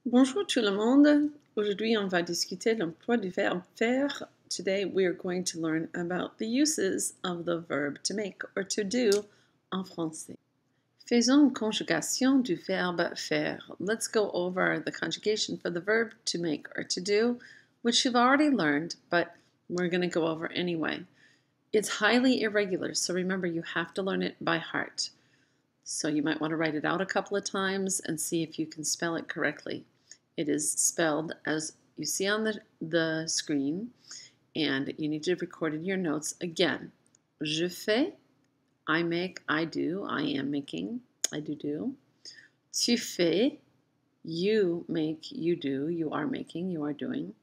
Bonjour tout le monde. Aujourd'hui, on va discuter l'emploi du verbe faire. Today, we are going to learn about the uses of the verb to make or to do en français. Faisons une conjugation du verbe faire. Let's go over the conjugation for the verb to make or to do, which you've already learned, but we're going to go over anyway. It's highly irregular, so remember you have to learn it by heart. So you might want to write it out a couple of times and see if you can spell it correctly. It is spelled as you see on the screen, and you need to record in your notes again. Je fais, I make, I do, I am making, I do. Tu fais, you make, you do, you are making, you are doing.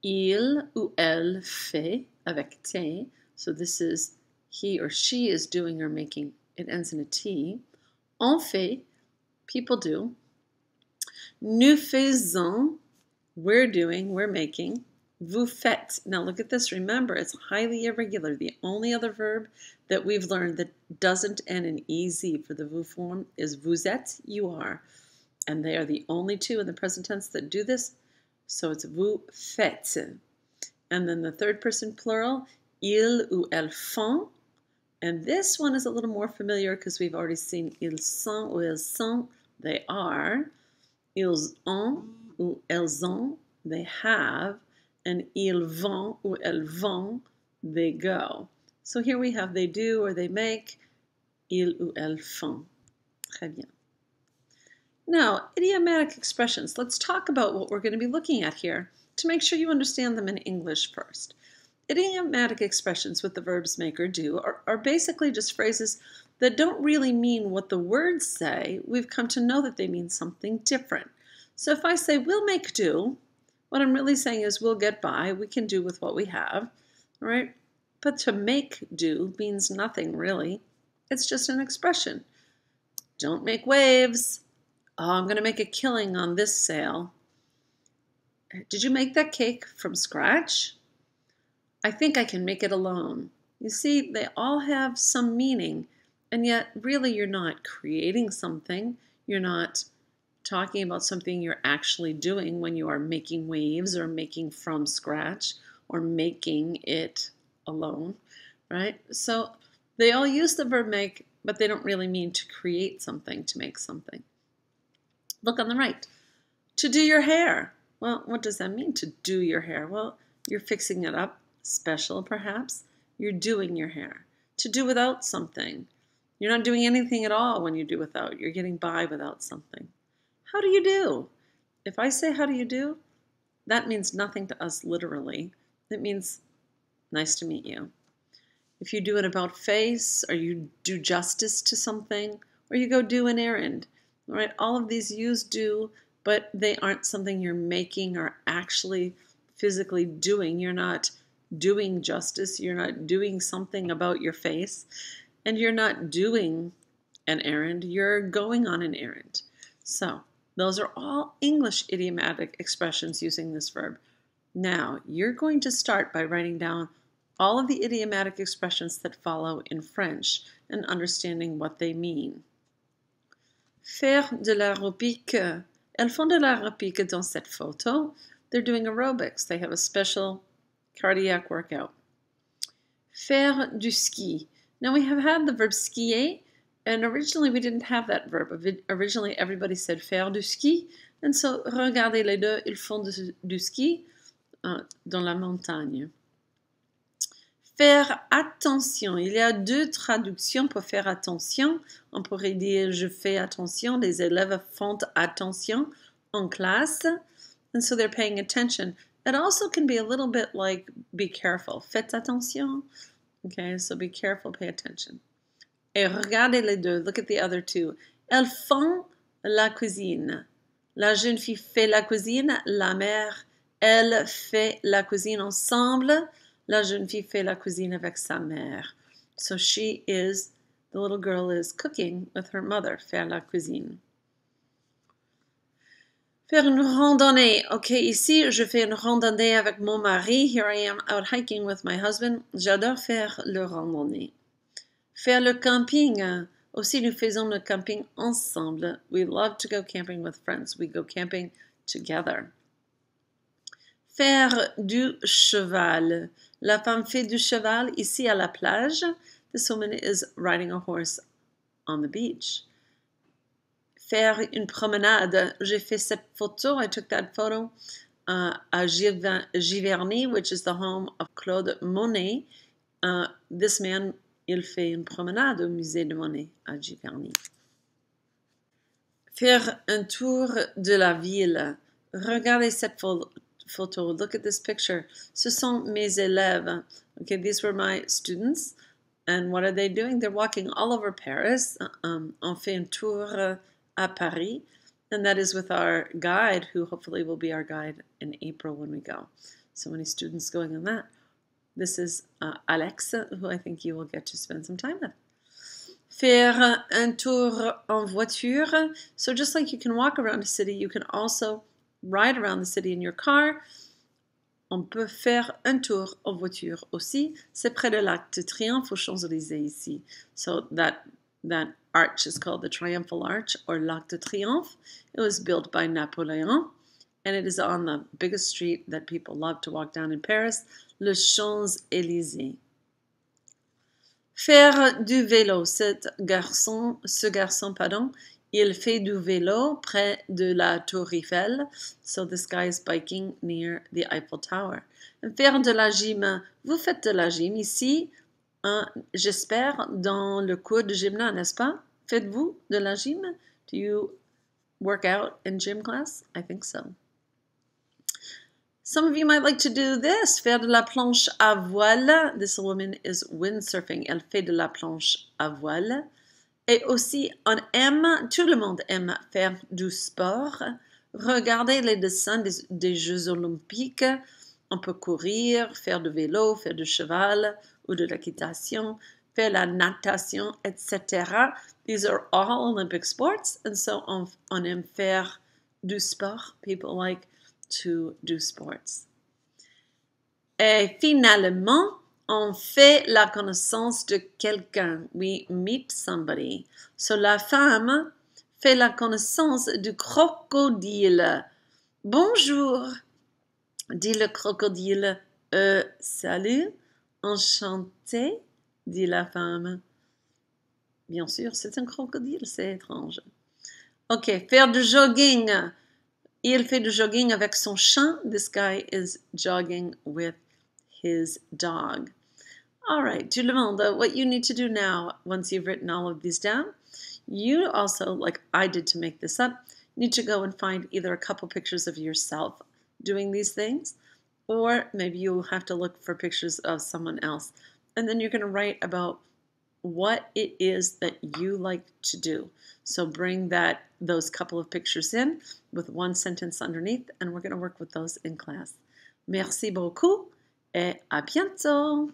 Il ou elle fait, avec te, so this is he or she is doing or making. It ends in a T. On fait, people do. Nous faisons, we're doing, we're making. Vous faites. Now look at this. Remember, it's highly irregular. The only other verb that we've learned that doesn't end in EZ for the vous form is vous êtes, you are. And they are the only two in the present tense that do this. So it's vous faites. And then the third person plural, ils ou elles font. And this one is a little more familiar because we've already seen ils sont ou elles sont, they are. Ils ont ou elles ont, they have. And ils vont ou elles vont, they go. So here we have they do or they make, ils ou elles font. Très bien. Now, idiomatic expressions. Let's talk about what we're going to be looking at here to make sure you understand them in English first. Idiomatic expressions with the verbs make or do are basically just phrases that don't really mean what the words say. We've come to know that they mean something different. So if I say we'll make do, what I'm really saying is we'll get by, we can do with what we have, right? But to make do means nothing really. It's just an expression. Don't make waves. Oh, I'm going to make a killing on this sale. Did you make that cake from scratch? I think I can make it alone. You see, they all have some meaning, and yet really you're not creating something. You're not talking about something you're actually doing when you are making waves or making from scratch or making it alone, right? So they all use the verb make, but they don't really mean to create something, to make something. Look on the right. To do your hair. Well, what does that mean, to do your hair? Well, you're fixing it up. Special, perhaps. You're doing your hair. To do without something. You're not doing anything at all when you do without. You're getting by without something. How do you do? If I say how do you do, that means nothing to us literally. It means nice to meet you. If you do an about face, or you do justice to something, or you go do an errand, right? All of these use do, but they aren't something you're making or actually physically doing. You're not doing justice, you're not doing something about your face, and you're not doing an errand, you're going on an errand. So those are all English idiomatic expressions using this verb. Now you're going to start by writing down all of the idiomatic expressions that follow in French and understanding what they mean. Faire de l'aérobic. Elles font de l'aérobic dans cette photo. They're doing aerobics. They have a special cardiac workout. Faire du ski. Now we have had the verb skier, and originally we didn't have that verb. Originally everybody said faire du ski, and so regardez les deux, ils font du ski dans la montagne. Faire attention. Il y a deux traductions pour faire attention. On pourrait dire je fais attention, les élèves font attention en classe, and so they're paying attention. It also can be a little bit like be careful. Faites attention. Okay, so be careful, pay attention. Et regardez les deux. Look at the other two. Elles font la cuisine. La jeune fille fait la cuisine. La mère, elle fait la cuisine ensemble. La jeune fille fait la cuisine avec sa mère. So the little girl is cooking with her mother. Faire la cuisine. Faire une randonnée. Okay, ici, je fais une randonnée avec mon mari. Here I am out hiking with my husband. J'adore faire le randonnée. Faire le camping. Aussi, nous faisons le camping ensemble. We love to go camping with friends. We go camping together. Faire du cheval. La femme fait du cheval ici à la plage. This woman is riding a horse on the beach. Faire une promenade. J'ai fait cette photo. I took that photo à Giverny, which is the home of Claude Monet. This man, il fait une promenade au musée de Monet à Giverny. Faire un tour de la ville. Regardez cette photo. Look at this picture. Ce sont mes élèves. Okay, these were my students. And what are they doing? They're walking all over Paris. On fait un tour à Paris. And that is with our guide, who hopefully will be our guide in April when we go. So many students going on that. This is Alex, who I think you will get to spend some time with. Faire un tour en voiture. So just like you can walk around a city, you can also ride around the city in your car. On peut faire un tour en voiture aussi. C'est près de l'Arc de Triomphe aux Champs-Élysées ici. So that arch is called the Triumphal Arch or l'Arc de Triomphe. It was built by Napoleon, and it is on the biggest street that people love to walk down in Paris, le Champs-Élysées. Faire du vélo. Ce garçon, il fait du vélo près de la Tour Eiffel. So this guy is biking near the Eiffel Tower. Faire de la gym. Vous faites de la gym ici, j'espère, dans le cours de gymnase, n'est-ce pas? Faites-vous de la gym? Do you work out in gym class? I think so. Some of you might like to do this, faire de la planche à voile. This woman is windsurfing. Elle fait de la planche à voile. Et aussi, tout le monde aime faire du sport. Regardez les dessins des Jeux olympiques. On peut courir, faire du vélo, faire du cheval ou de l'équitation, faire la natation, etc. These are all Olympic sports, and so on aime faire du sport. People like to do sports. Et finalement, on fait la connaissance de quelqu'un. We meet somebody. So la femme fait la connaissance du crocodile. Bonjour, dit le crocodile. Salut, enchanté, dit la femme. Bien sûr, c'est un crocodile, c'est étrange. Ok, faire du jogging. Il fait du jogging avec son chien. This guy is jogging with his dog. All right, tout le monde, what you need to do now, once you've written all of these down, you also, like I did to make this up, need to go and find either a couple pictures of yourself doing these things, or maybe you'll have to look for pictures of someone else. And then you're going to write about what it is that you like to do. So bring those couple of pictures in with one sentence underneath, and we're going to work with those in class. Merci beaucoup et à bientôt!